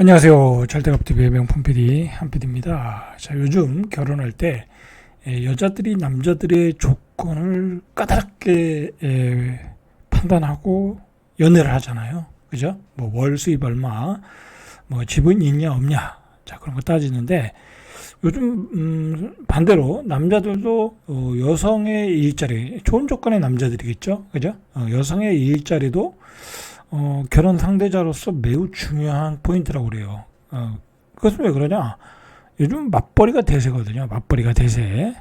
안녕하세요. 잘돼갑TV의 명품 PD 한PD입니다. 자, 요즘 결혼할 때 여자들이 남자들의 조건을 까다롭게 판단하고 연애를 하잖아요. 그죠? 뭐 월 수입 얼마, 뭐 집은 있냐 없냐, 자 그런 거 따지는데 요즘 반대로 남자들도 여성의 일자리, 좋은 조건의 남자들이겠죠. 그죠? 여성의 일자리도 결혼 상대자로서 매우 중요한 포인트라고 그래요. 그것은 왜 그러냐? 요즘 맞벌이가 대세거든요. 맞벌이가 대세.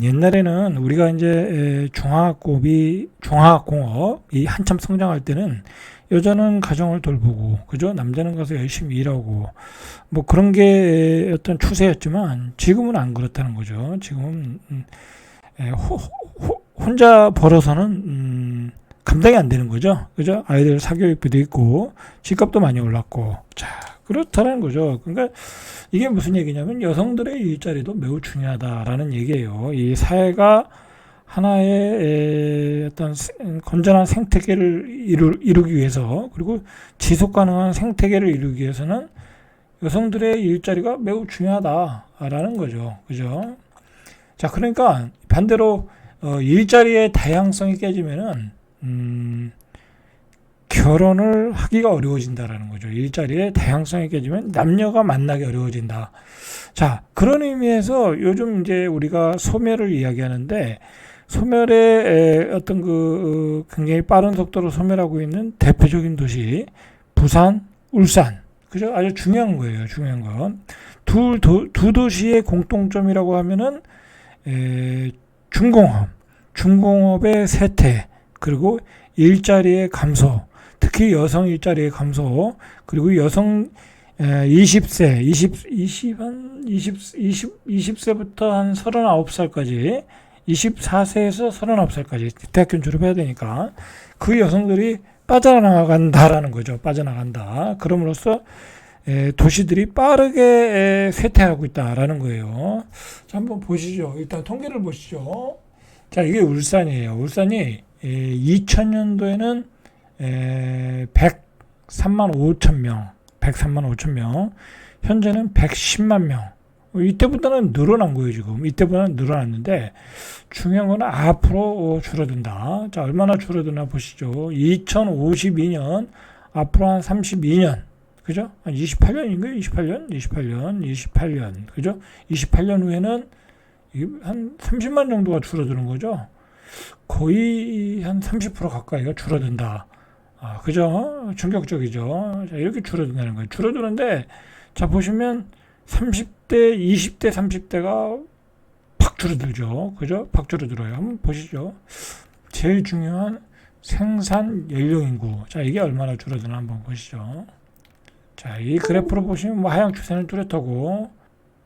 옛날에는 우리가 이제 종합공업이 한참 성장할 때는 여자는 가정을 돌보고, 그죠? 남자는 가서 열심히 일하고, 뭐 그런 게 어떤 추세였지만 지금은 안 그렇다는 거죠. 지금은 혼자 벌어서는 감당이 안 되는 거죠. 그죠? 아이들 사교육비도 있고, 집값도 많이 올랐고, 자, 그렇다는 거죠. 그러니까 이게 무슨 얘기냐면 여성들의 일자리도 매우 중요하다라는 얘기예요. 이 사회가 하나의 어떤 건전한 생태계를 이루기 위해서, 그리고 지속 가능한 생태계를 이루기 위해서는 여성들의 일자리가 매우 중요하다라는 거죠. 그죠? 자, 그러니까 반대로 일자리의 다양성이 깨지면은 결혼을 하기가 어려워진다라는 거죠. 일자리의 다양성이 깨지면 남녀가 만나기 어려워진다. 자, 그런 의미에서 요즘 이제 우리가 소멸을 이야기하는데, 소멸의 어떤 굉장히 빠른 속도로 소멸하고 있는 대표적인 도시 부산, 울산. 그죠? 아주 중요한 거예요. 중요한 건. 두 도시의 공통점이라고 하면은 중공업의 쇠퇴, 그리고 일자리의 감소, 특히 여성 일자리의 감소, 그리고 여성 20세부터 한 39살까지, 24세에서 39살까지 대학교 졸업해야 되니까 그 여성들이 빠져나간다라는 거죠. 빠져나간다. 그럼으로써 도시들이 빠르게 쇠퇴하고 있다라는 거예요. 자, 한번 보시죠. 일단 통계를 보시죠. 자, 이게 울산이에요. 울산이 2000년도에는 103만 5천 명, 현재는 110만 명. 이때보다는 늘어난 거예요, 지금. 이때보다는 늘어났는데, 중요한 건 앞으로 줄어든다. 자, 얼마나 줄어드나 보시죠. 2052년, 앞으로 한 32년. 그죠? 한 28년인가요? 28년. 그죠? 28년 후에는 한 30만 정도가 줄어드는 거죠. 거의 한 30% 가까이가 줄어든다. 그죠? 충격적이죠. 자, 이렇게 줄어든다는 거예요. 줄어드는데, 자, 보시면 30대, 20대, 30대가 팍 줄어들죠. 그죠? 팍 줄어들어요. 한번 보시죠. 제일 중요한 생산 연령 인구. 자, 이게 얼마나 줄어드나 한번 보시죠. 자, 이 그래프로 보시면 뭐 하향 추세는 뚜렷하고,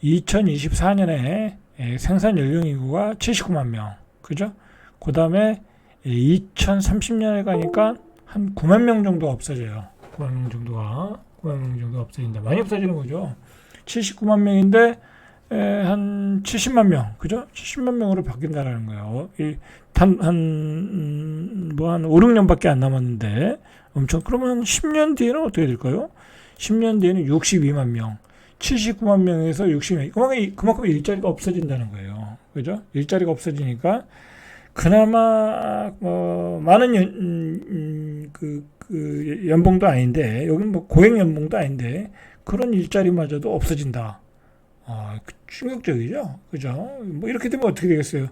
2024년에 생산 연령 인구가 79만 명. 그죠? 그 다음에 2030년에 가니까 한 9만 명 정도 없어져요. 9만 명 정도 없어진다. 많이 없어지는 거죠. 79만 명인데 한 70만 명, 그죠? 70만 명으로 바뀐다라는 거예요. 한 5, 6년밖에 안 남았는데 엄청. 그러면 10년 뒤에는 어떻게 될까요? 10년 뒤에는 62만 명, 79만 명에서 60만 명. 그만큼 일자리가 없어진다는 거예요. 그죠? 일자리가 없어지니까 그나마 많은 연봉도 아닌데, 여기는 뭐 고액 연봉도 아닌데 그런 일자리마저도 없어진다. 충격적이죠, 그죠? 뭐 이렇게 되면 어떻게 되겠어요?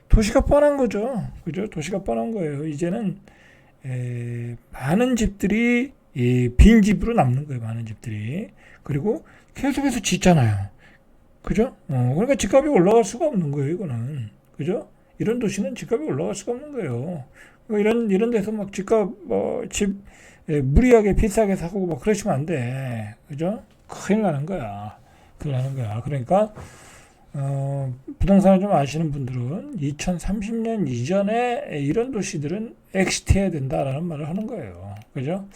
도시가 뻔한 거죠, 그죠? 도시가 뻔한 거예요. 이제는 많은 집들이 빈 집으로 남는 거예요, 많은 집들이. 그리고 계속해서 짓잖아요, 그죠? 그러니까 집값이 올라갈 수가 없는 거예요, 이거는, 그죠? 이런 도시는 집값이 올라갈 수가 없는 거예요. 이런 데서 막 집 무리하게 비싸게 사고 막 그러시면 안 돼. 그죠? 큰일 나는 거야. 그러니까, 부동산을 좀 아시는 분들은 2030년 이전에 이런 도시들은 엑시트해야 된다라는 말을 하는 거예요. 그죠?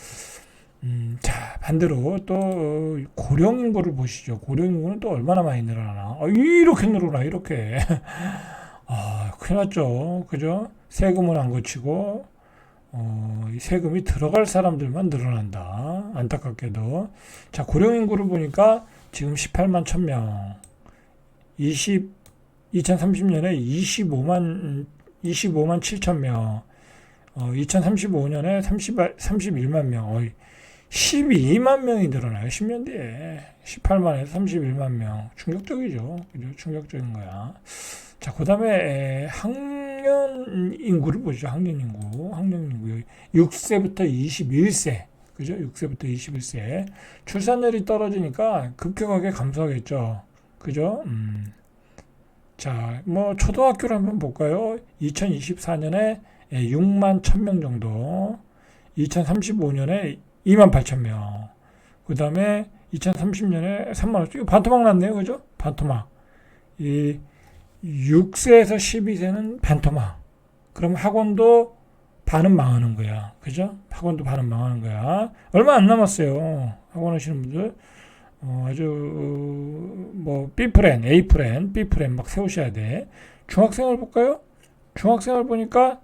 자, 반대로 또 고령 인구를 보시죠. 고령 인구는 또 얼마나 많이 늘어나나. 이렇게 늘어나, 이렇게. 큰일 났죠. 그죠? 세금은 안 거치고, 이 세금이 들어갈 사람들만 늘어난다. 안타깝게도. 자, 고령 인구를 보니까 지금 18만 1000명. 2030년에 25만 7천 명. 2035년에 31만 명. 12만 명이 늘어나요. 10년 뒤에. 18만에서 31만 명. 충격적이죠. 그죠? 충격적인 거야. 자, 그 다음에 학년 인구를 보죠. 학년 인구. 6세부터 21세. 그죠? 6세부터 21세. 출산율이 떨어지니까 급격하게 감소하겠죠. 그죠? 자, 뭐, 초등학교를 한번 볼까요? 2024년에 6만 1000명 정도. 2035년에 2만 8천명. 그 다음에 2030년에 3만 5천. 이거 반토막 났네요. 그죠? 반토막. 이 6세에서 12세는 반토막. 그럼 학원도 반은 망하는 거야. 그죠? 학원도 반은 망하는 거야. 얼마 안 남았어요. 학원 하시는 분들. 아주, B프렌, A프렌, B프렌 막 세우셔야 돼. 중학생을 볼까요? 중학생을 보니까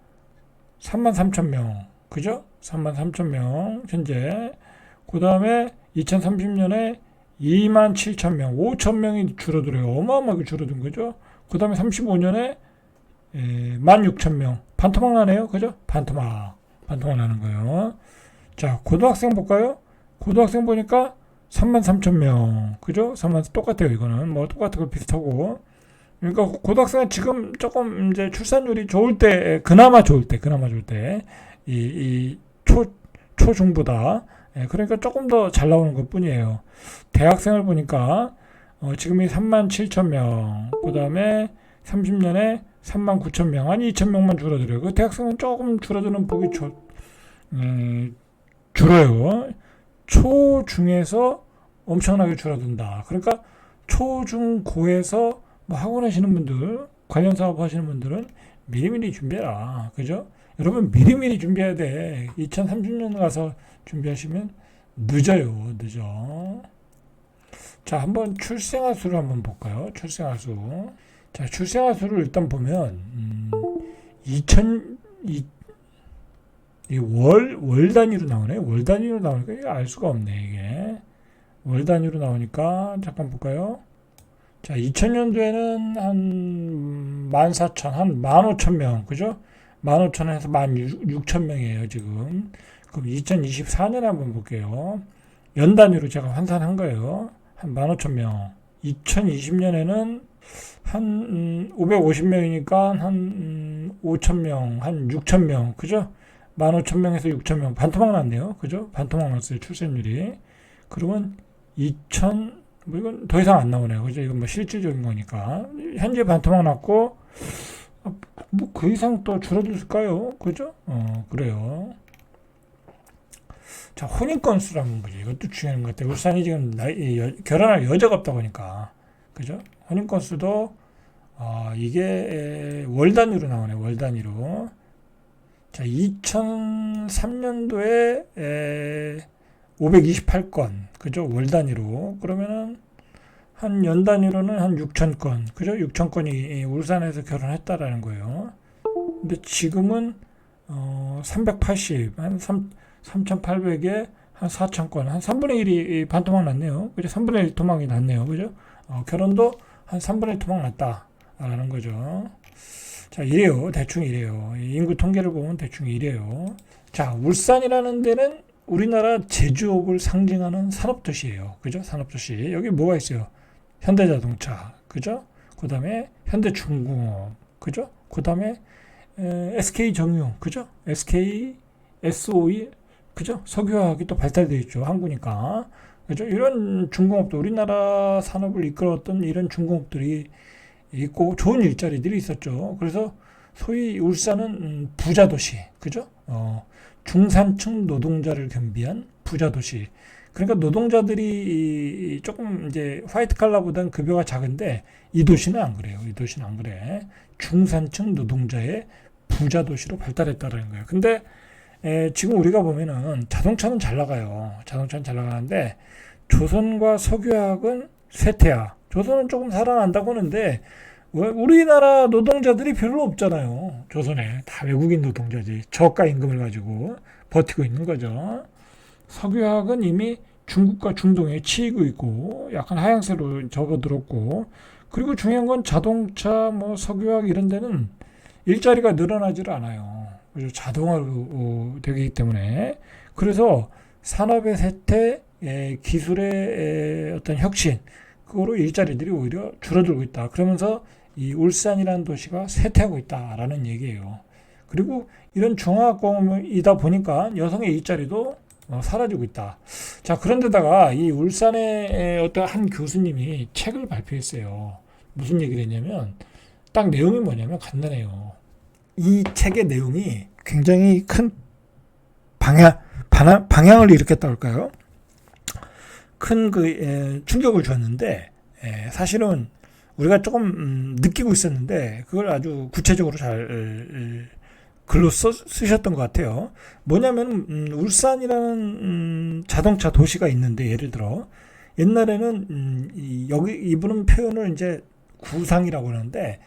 3만 3천 명. 그죠? 3만 3천 명, 현재. 그 다음에 2030년에 2만 7천 명, 5천 명이 줄어들어요. 어마어마하게 줄어든 거죠. 그 다음에 35년에 1만 6천 명. 반토막 나네요. 그죠? 반토막 나는 거예요. 자, 고등학생 볼까요? 고등학생 보니까 3만 3천 명. 그죠? 3만, 똑같아요. 이거는. 뭐, 똑같고 비슷하고. 그러니까 고등학생은 지금 조금 이제 출산율이 좋을 때, 그나마 좋을 때, 초중보다. 그러니까 조금 더 잘 나오는 것 뿐이에요. 대학생을 보니까, 지금이 3만 7천 명. 그 다음에 30년에 3만 9천 명. 한 2천 명만 줄어들어요. 그 대학생은 조금 줄어드는 폭이 줄어요. 초중에서 엄청나게 줄어든다. 그러니까 초중고에서 뭐 학원 하시는 분들, 관련 사업 하시는 분들은 미리미리 준비해라. 그죠? 여러분 미리미리 준비해야 돼. 2030년 가서 준비하시면 늦어. 자, 한번 출생아 수를 한번 볼까요? 출생아 수. 자, 출생아 수를 일단 보면 월 단위로 나오네. 월 단위로 나오니까 이게 알 수가 없네, 이게. 월 단위로 나오니까 잠깐 볼까요? 자, 2000년도에는 한 14,000, 한 15,000명, 그죠? 15,000에서 16,000명이에요, 지금. 그럼 2024년에 한번 볼게요. 연 단위로 제가 환산한 거예요. 한 15,000명. 2020년에는 한 550명이니까 한 5,000명, 한 6,000명, 그죠? 15,000명에서 6,000명. 반토막 났네요. 그죠? 반토막 났어요, 출생률이. 그러면 뭐 이건 더 이상 안 나오네요. 그죠? 이건 뭐 실질적인 거니까. 현재 반토막 났고, 뭐 그 이상 또 줄어들까요? 그죠? 그래요. 자, 혼인 건수를 한번 보죠. 이것도 중요한 것 같아요. 울산이 지금 결혼할 여자가 없다고 하니까. 그죠? 혼인 건수도, 이게 월 단위로 나오네, 월 단위로. 자, 2003년도에 528건, 그죠? 월 단위로. 그러면은 한 연 단위로는 한 6,000건, 그죠? 6,000건이 울산에서 결혼했다라는 거예요. 근데 지금은 380, 한 3,800에 한 4,000건, 한 3분의 1이 반토막 났네요. 그죠? 3분의 1 토막이 났네요. 그죠? 결혼도 한 3분의 1 토막 났다라는 거죠. 자, 이래요. 대충 이래요. 인구 통계를 보면 대충 이래요. 자, 울산이라는 데는 우리나라 제조업을 상징하는 산업도시예요. 그죠? 산업도시. 여기 뭐가 있어요? 현대자동차. 그죠? 그 다음에 현대중공업. 그죠? 그 다음에 SK정유. 그죠? SK, SOE. 그죠? 석유화학이 또 발달되어 있죠. 항구니까. 그죠? 이런 중공업도 우리나라 산업을 이끌었던 이런 중공업들이 있고 좋은 일자리들이 있었죠. 그래서 소위 울산은 부자도시, 그죠? 중산층 노동자를 겸비한 부자도시. 그러니까 노동자들이 조금 이제 화이트 칼라보다는 급여가 작은데 이 도시는 안 그래요. 이 도시는 안 그래. 중산층 노동자의 부자도시로 발달했다는 거예요. 근데 지금 우리가 보면은 자동차는 잘 나가요. 자동차는 잘 나가는데 조선과 석유화학은 쇠퇴야. 조선은 조금 살아난다고 하는데 왜? 우리나라 노동자들이 별로 없잖아요. 조선에 다 외국인 노동자지. 저가 임금을 가지고 버티고 있는 거죠. 석유화학은 이미 중국과 중동에 치이고 있고 약간 하향세로 접어들었고, 그리고 중요한 건 자동차 뭐 석유화학 이런 데는 일자리가 늘어나질 않아요. 그래서 자동화로 되기 때문에, 그래서 산업의 쇠퇴, 기술의 어떤 혁신, 그거로 일자리들이 오히려 줄어들고 있다. 그러면서 이 울산이라는 도시가 쇠퇴하고 있다라는 얘기예요. 그리고 이런 중화학공이다 보니까 여성의 일자리도 사라지고 있다. 자, 그런데다가 이 울산의 어떤 한 교수님이 책을 발표했어요. 무슨 얘기를 했냐면, 딱 내용이 뭐냐면 간단해요. 이 책의 내용이 굉장히 큰 방향을 일으켰다 할까요? 큰 충격을 주었는데, 사실은 우리가 조금 느끼고 있었는데 그걸 아주 구체적으로 잘 글로 쓰셨던 것 같아요. 뭐냐면 울산이라는 자동차 도시가 있는데, 예를 들어 옛날에는 여기 이분은 표현을 이제 구상이라고 하는데,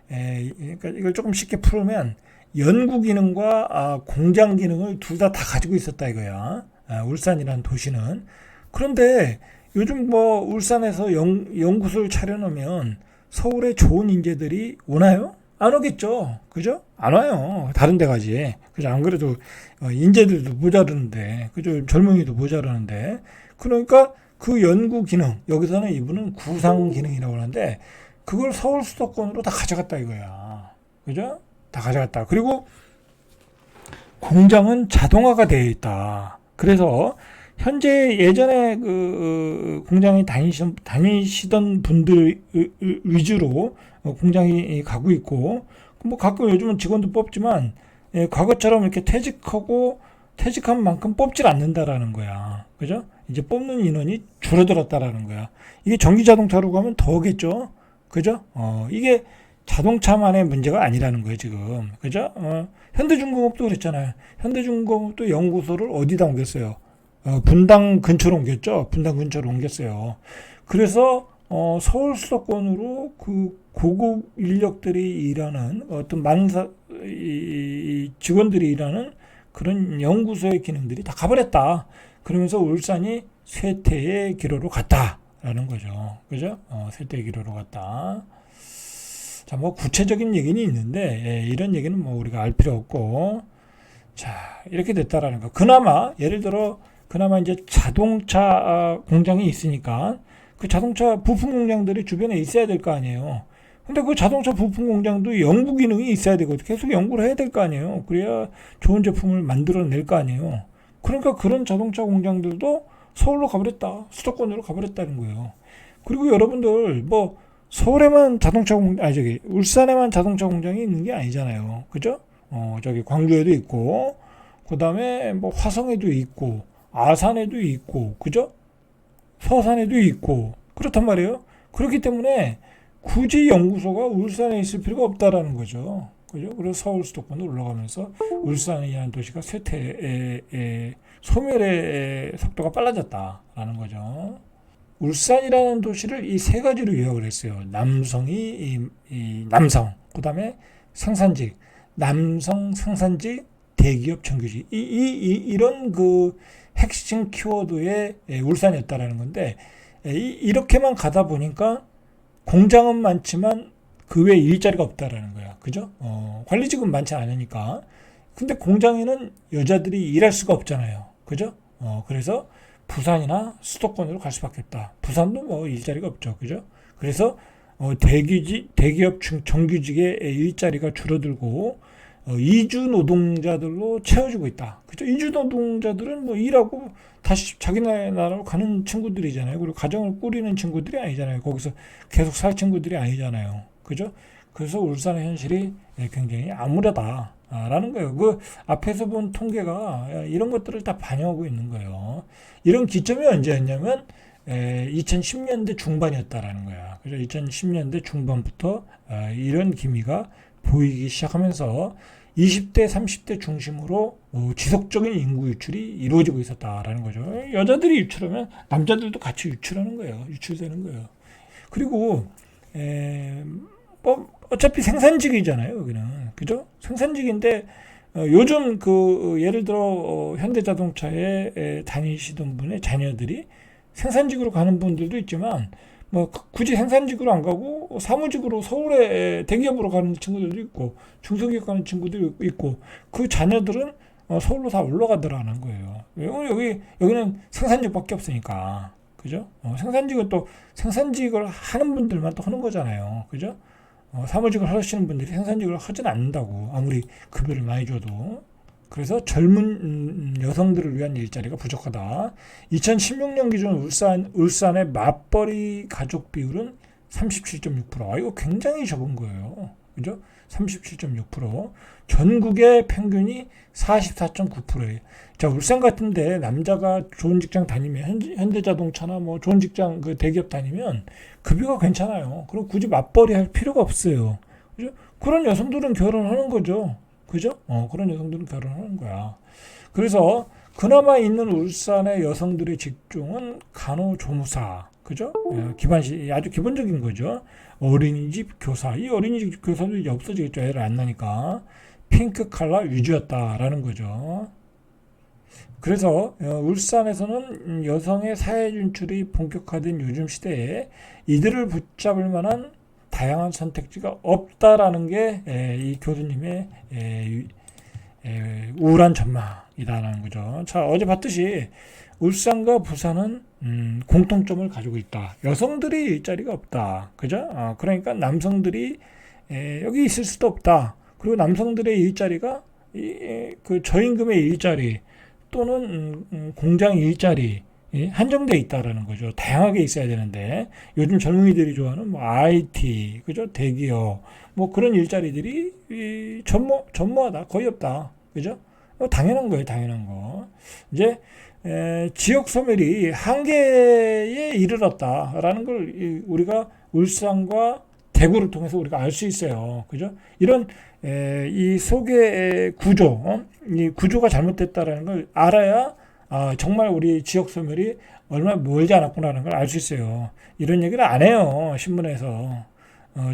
그러니까 이걸 조금 쉽게 풀으면 연구 기능과 공장 기능을 둘 다 가지고 있었다 이거야. 울산이라는 도시는. 그런데 요즘 뭐 울산에서 연구소를 차려놓으면 서울에 좋은 인재들이 오나요? 안 오겠죠. 그죠? 안 와요. 다른 데 가지. 그죠? 안 그래도 인재들도 모자르는데, 그죠? 젊은이도 모자르는데. 그러니까 그 연구 기능, 여기서는 이분은 구상 기능이라고 하는데, 그걸 서울 수도권으로 다 가져갔다 이거야. 그죠? 다 가져갔다. 그리고 공장은 자동화가 되어 있다. 그래서 현재 예전에 그 공장에 다니시던 분들 위주로 공장이 가고 있고, 뭐 가끔 요즘은 직원도 뽑지만, 과거처럼 이렇게 퇴직한 만큼 뽑질 않는다라는 거야. 그죠? 이제 뽑는 인원이 줄어들었다라는 거야. 이게 전기 자동차로 가면 더겠죠. 그죠? 이게 자동차만의 문제가 아니라는 거예요, 지금. 그죠? 현대중공업도 그랬잖아요. 현대중공업도 연구소를 어디다 옮겼어요? 분당 근처로 옮겼죠. 분당 근처로 옮겼어요. 그래서 서울 수도권으로 그 고급 인력들이 일하는 어떤 많은 직원들이 일하는 그런 연구소의 기능들이 다 가버렸다. 그러면서 울산이 쇠퇴의 기로로 갔다라는 거죠. 그죠? 쇠퇴의 기로로 갔다. 자, 뭐 구체적인 얘기는 있는데, 이런 얘기는 뭐 우리가 알 필요 없고, 자, 이렇게 됐다라는 거. 그나마 이제 자동차 공장이 있으니까 그 자동차 부품 공장들이 주변에 있어야 될 거 아니에요. 근데 그 자동차 부품 공장도 연구 기능이 있어야 되고 계속 연구를 해야 될 거 아니에요. 그래야 좋은 제품을 만들어낼 거 아니에요. 그러니까 그런 자동차 공장들도 서울로 가버렸다. 수도권으로 가버렸다는 거예요. 그리고 여러분들 뭐 서울에만 울산에만 자동차 공장이 있는 게 아니잖아요. 그죠? 저기 광주에도 있고, 그 다음에 뭐 화성에도 있고, 아산에도 있고, 그죠? 서산에도 있고, 그렇단 말이에요. 그렇기 때문에 굳이 연구소가 울산에 있을 필요가 없다라는 거죠. 그죠? 그래서 서울 수도권으로 올라가면서 울산이라는 도시가 소멸의 속도가 빨라졌다라는 거죠. 울산이라는 도시를 이 세 가지로 요약을 했어요. 남성, 그 다음에 생산직, 남성 생산직, 대기업 정규직. 이런 그 핵심 키워드의 울산이었다라는 건데, 이렇게만 가다 보니까 공장은 많지만 그 외에 일자리가 없다라는 거야. 그죠? 관리직은 많지 않으니까. 근데 공장에는 여자들이 일할 수가 없잖아요. 그죠? 그래서 부산이나 수도권으로 갈 수밖에 없다. 부산도 뭐 일자리가 없죠. 그죠? 그래서 대기업 정규직의 일자리가 줄어들고 이주 노동자들로 채워지고 있다. 그죠? 이주 노동자들은 뭐 일하고 다시 자기 나라로 가는 친구들이잖아요. 그리고 가정을 꾸리는 친구들이 아니잖아요. 거기서 계속 살 친구들이 아니잖아요. 그죠? 그래서 울산의 현실이 굉장히 암울하다라는 거예요. 그 앞에서 본 통계가 이런 것들을 다 반영하고 있는 거예요. 이런 기점이 언제였냐면 2010년대 중반이었다라는 거야. 그래서 2010년대 중반부터 이런 기미가 보이기 시작하면서 20대, 30대 중심으로 지속적인 인구 유출이 이루어지고 있었다라는 거죠. 여자들이 유출하면 남자들도 같이 유출하는 거예요. 유출되는 거예요. 그리고 뭐 어차피 생산직이잖아요, 여기는. 그죠? 생산직인데 요즘 예를 들어 현대자동차에 다니시던 분의 자녀들이 생산직으로 가는 분들도 있지만 뭐 굳이 생산직으로 안 가고 사무직으로 서울에 대기업으로 가는 친구들도 있고 중소기업 가는 친구들도 있고 그 자녀들은 서울로 다 올라가더라는 거예요. 여기는 생산직밖에 없으니까. 그죠? 생산직은 또 생산직을 하는 분들만 또 하는 거잖아요. 그죠? 사무직을 하시는 분들이 생산직을 하진 않는다고 아무리 급여를 많이 줘도. 그래서 젊은 여성들을 위한 일자리가 부족하다. 2016년 기준 울산의 맞벌이 가족 비율은 37.6%. 이거 굉장히 적은 거예요. 그죠? 37.6%. 전국의 평균이 44.9%예요. 자, 울산 같은데 남자가 좋은 직장 다니면 현대자동차나 뭐 좋은 직장 대기업 다니면 급여가 괜찮아요. 그럼 굳이 맞벌이 할 필요가 없어요. 그죠? 그런 여성들은 결혼하는 거죠. 그죠? 그런 여성들은 결혼하는 거야. 그래서 그나마 있는 울산의 여성들의 직종은 간호조무사. 그죠? 아주 기본적인 거죠. 어린이집 교사. 이 어린이집 교사도 이제 없어지겠죠. 애를 안 나니까. 핑크 칼라 위주였다라는 거죠. 그래서 울산에서는 여성의 사회 진출이 본격화된 요즘 시대에 이들을 붙잡을 만한 다양한 선택지가 없다라는 게 이 교수님의 우울한 전망이다라는 거죠. 자, 어제 봤듯이 울산과 부산은 공통점을 가지고 있다. 여성들이 일자리가 없다. 그죠? 그러니까 남성들이 여기 있을 수도 없다. 그리고 남성들의 일자리가 그 저임금의 일자리 또는 공장 일자리 한정돼 있다라는 거죠. 다양하게 있어야 되는데 요즘 젊은이들이 좋아하는 뭐 IT, 그죠? 대기업 뭐 그런 일자리들이 전무하다, 거의 없다, 그죠? 당연한 거예요, 당연한 거. 이제 지역 소멸이 한계에 이르렀다라는 걸 우리가 울산과 대구를 통해서 우리가 알 수 있어요, 그죠? 이런 이 속의 구조, 이 구조가 잘못됐다라는 걸 알아야 정말 우리 지역 소멸이 얼마나 멀지 않았구나라는 걸 알 수 있어요. 이런 얘기를 안 해요, 신문에서.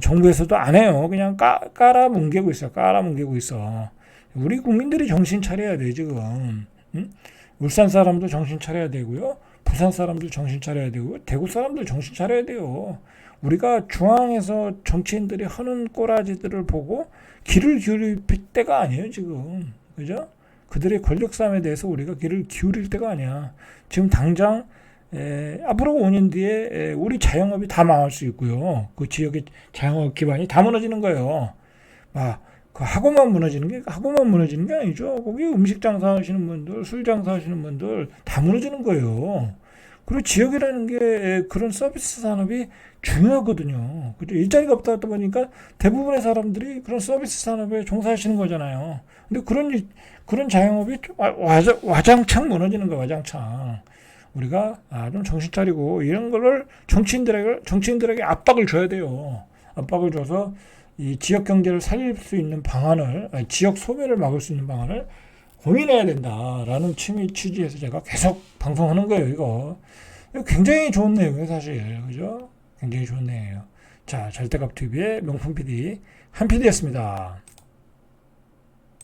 정부에서도 안 해요. 그냥 깔아뭉개고 있어. 깔아뭉개고 있어. 우리 국민들이 정신 차려야 돼, 지금. 응? 울산 사람도 정신 차려야 되고요. 부산 사람도 정신 차려야 되고, 대구 사람도 정신 차려야 돼요. 우리가 중앙에서 정치인들이 하는 꼬라지들을 보고 귀를 기울일 때가 아니에요, 지금. 그죠? 그들의 권력 싸움에 대해서 우리가 귀를 기울일 때가 아니야. 지금 당장 앞으로 5년 뒤에 우리 자영업이 다 망할 수 있고요. 그 지역의 자영업 기반이 다 무너지는 거예요. 그 학원만 무너지는 게 아니죠. 거기 음식 장사하시는 분들, 술 장사하시는 분들 다 무너지는 거예요. 그리고 지역이라는 게 그런 서비스 산업이 중요하거든요. 그죠? 일자리가 없다 보니까 대부분의 사람들이 그런 서비스 산업에 종사하시는 거잖아요. 근데 그런 자영업이 와장창 무너지는 거야, 와장창. 우리가 좀 정신 차리고 이런 거를 정치인들에게 압박을 줘야 돼요. 압박을 줘서 이 지역 경제를 살릴 수 있는 방안을, 지역 소멸을 막을 수 있는 방안을 고민해야 된다라는 취지에서 제가 계속 방송하는 거예요, 이거. 굉장히 좋은 내용이에요, 사실. 그죠? 굉장히 좋은 내용이에요. 자, 절대값TV의 명품 PD, 한 PD였습니다.